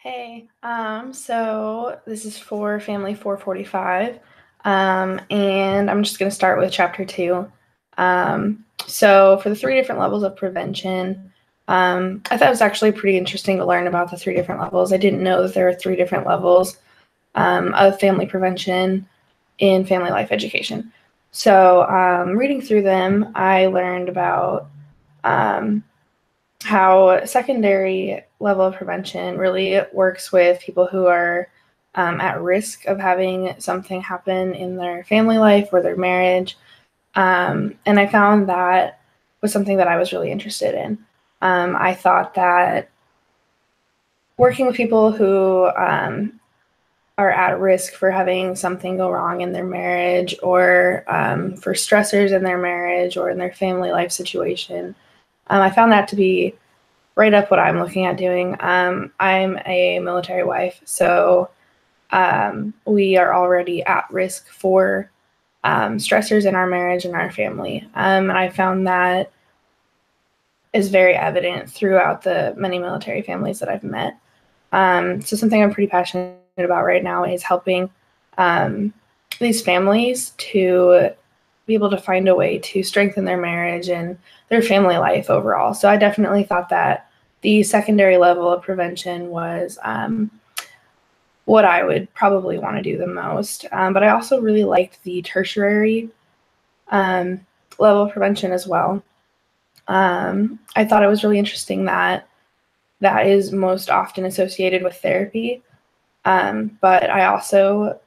Hey, so this is for Family 445, and I'm just going to start with Chapter 2. So for the three different levels of prevention, I thought it was actually pretty interesting to learn about the three different levels. I didn't know that there were three different levels of family prevention in family life education. So reading through them, I learned about how secondary level of prevention really works with people who are at risk of having something happen in their family life or their marriage. And I found that was something that I was really interested in. I thought that working with people who are at risk for having something go wrong in their marriage or for stressors in their marriage or in their family life situation, I found that to be right up what I'm looking at doing. I'm a military wife, so we are already at risk for stressors in our marriage and our family. And I found that is very evident throughout the many military families that I've met. So something I'm pretty passionate about right now is helping these families to be able to find a way to strengthen their marriage and their family life overall. So I definitely thought that the secondary level of prevention was what I would probably want to do the most. But I also really liked the tertiary level of prevention as well. I thought it was really interesting that that is most often associated with therapy. But I also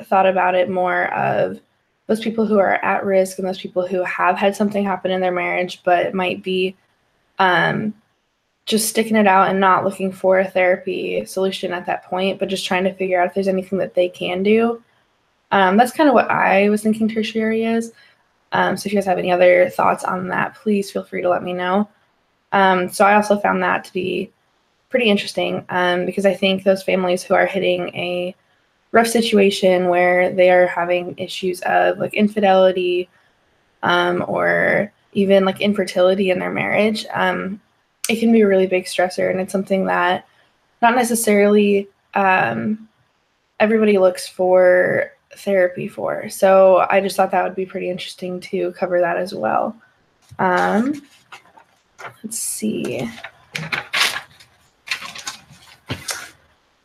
thought about it more of those people who are at risk and those people who have had something happen in their marriage, but might be just sticking it out and not looking for a therapy solution at that point, but just trying to figure out if there's anything that they can do. That's kind of what I was thinking tertiary is. So if you guys have any other thoughts on that, please feel free to let me know. So I also found that to be pretty interesting because I think those families who are hitting a rough situation where they are having issues of like infidelity or even like infertility in their marriage, it can be a really big stressor, and it's something that not necessarily everybody looks for therapy for. So I just thought that would be pretty interesting to cover that as well. Let's see.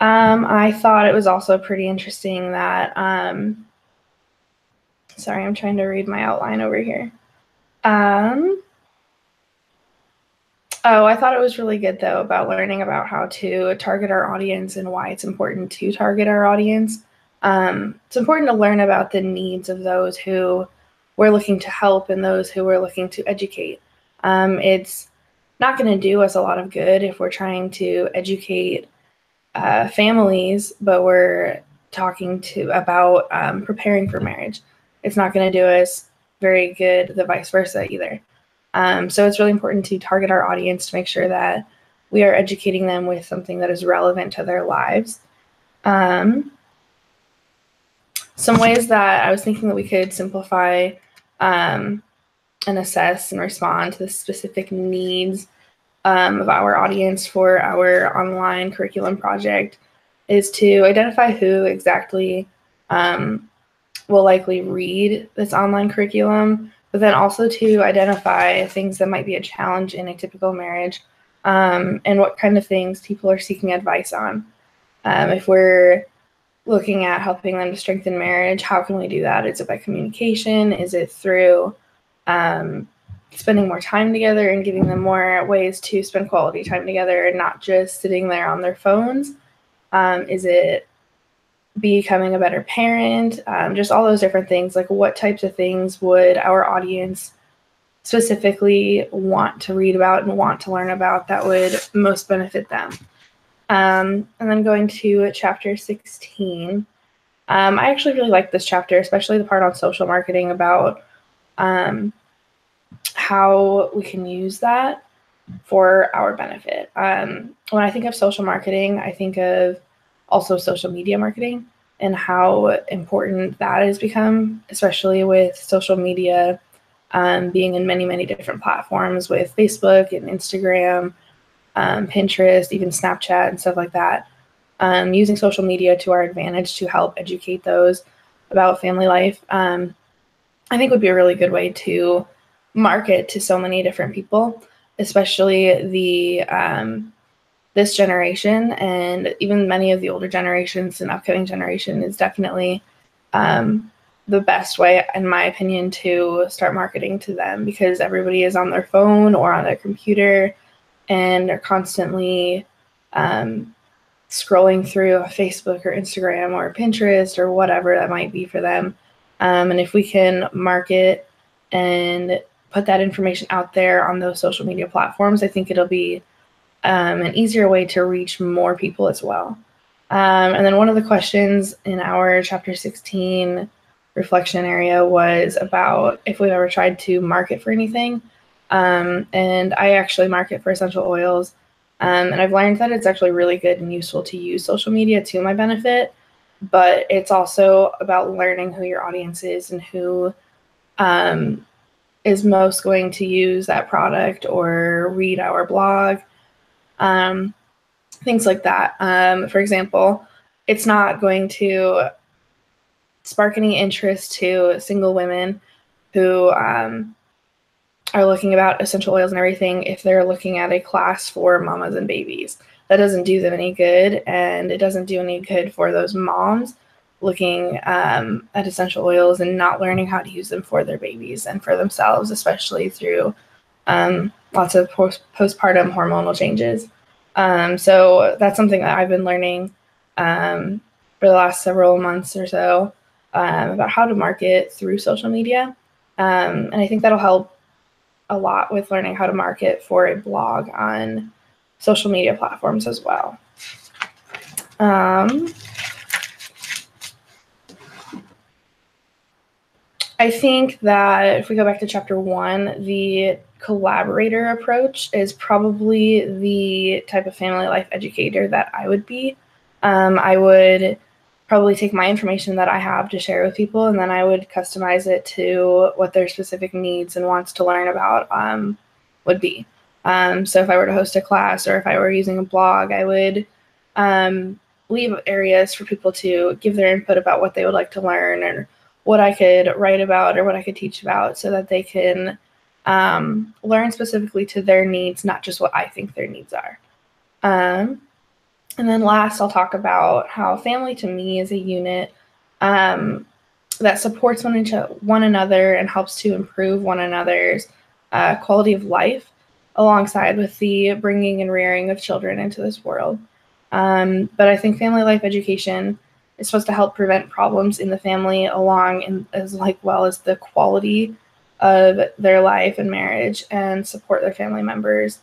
I thought it was also pretty interesting that, sorry, I'm trying to read my outline over here. I thought it was really good, though, about learning about how to target our audience and why it's important to target our audience. It's important to learn about the needs of those who we're looking to help and those who we're looking to educate. It's not going to do us a lot of good if we're trying to educate families, but we're talking about preparing for marriage. It's not going to do us very good, the vice versa either. So it's really important to target our audience to make sure that we are educating them with something that is relevant to their lives. Some ways that I was thinking that we could simplify and assess and respond to the specific needs of our audience for our online curriculum project is to identify who exactly will likely read this online curriculum, but then also to identify things that might be a challenge in a typical marriage and what kind of things people are seeking advice on. If we're looking at helping them to strengthen marriage, how can we do that? Is it by communication? Is it through spending more time together and giving them more ways to spend quality time together and not just sitting there on their phones? Is it becoming a better parent? Just all those different things. Like, what types of things would our audience specifically want to read about and want to learn about that would most benefit them? And then going to chapter 16. I actually really like this chapter, especially the part on social marketing about how we can use that for our benefit. When I think of social marketing, I think of also social media marketing and how important that has become, especially with social media being in many, many different platforms with Facebook and Instagram, Pinterest, even Snapchat and stuff like that. using social media to our advantage to help educate those about family life, I think would be a really good way to market to so many different people, especially this generation, and even many of the older generations and upcoming generation is definitely the best way, in my opinion, to start marketing to them, because everybody is on their phone or on their computer and they're constantly scrolling through Facebook or Instagram or Pinterest or whatever that might be for them. And if we can market and put that information out there on those social media platforms, I think it'll be an easier way to reach more people as well. And then one of the questions in our chapter 16 reflection area was about if we've ever tried to market for anything. And I actually market for essential oils. And I've learned that it's actually really good and useful to use social media to my benefit, but it's also about learning who your audience is and who is most going to use that product or read our blog, things like that. For example, it's not going to spark any interest to single women who are looking about essential oils and everything if they're looking at a class for mamas and babies. That doesn't do them any good, and it doesn't do any good for those moms looking at essential oils and not learning how to use them for their babies and for themselves, especially through lots of postpartum hormonal changes. So that's something that I've been learning for the last several months or so about how to market through social media. And I think that'll help a lot with learning how to market for a blog on social media platforms as well. I think that if we go back to chapter 1, the collaborator approach is probably the type of family life educator that I would be. I would probably take my information that I have to share with people, and then I would customize it to what their specific needs and wants to learn about would be. So if I were to host a class or if I were using a blog, I would leave areas for people to give their input about what they would like to learn or what I could write about or what I could teach about, so that they can learn specifically to their needs, not just what I think their needs are. And then last, I'll talk about how family to me is a unit that supports one another and helps to improve one another's quality of life, alongside with the bringing and rearing of children into this world. But I think family life education is supposed to help prevent problems in the family as well as the quality of their life and marriage, and support their family members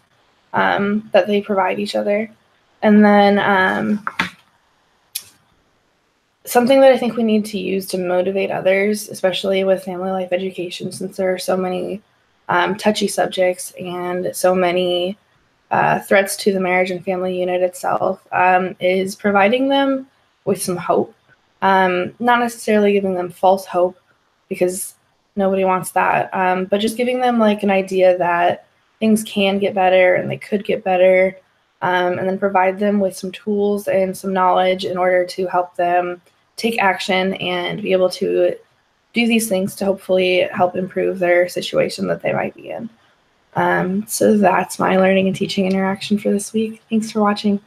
that they provide each other. And then something that I think we need to use to motivate others, especially with family life education, since there are so many touchy subjects and so many threats to the marriage and family unit itself, is providing them with some hope. Not necessarily giving them false hope, because nobody wants that, but just giving them like an idea that things can get better and they could get better, and then provide them with some tools and some knowledge in order to help them take action and be able to do these things to hopefully help improve their situation that they might be in. So that's my learning and teaching interaction for this week. Thanks for watching.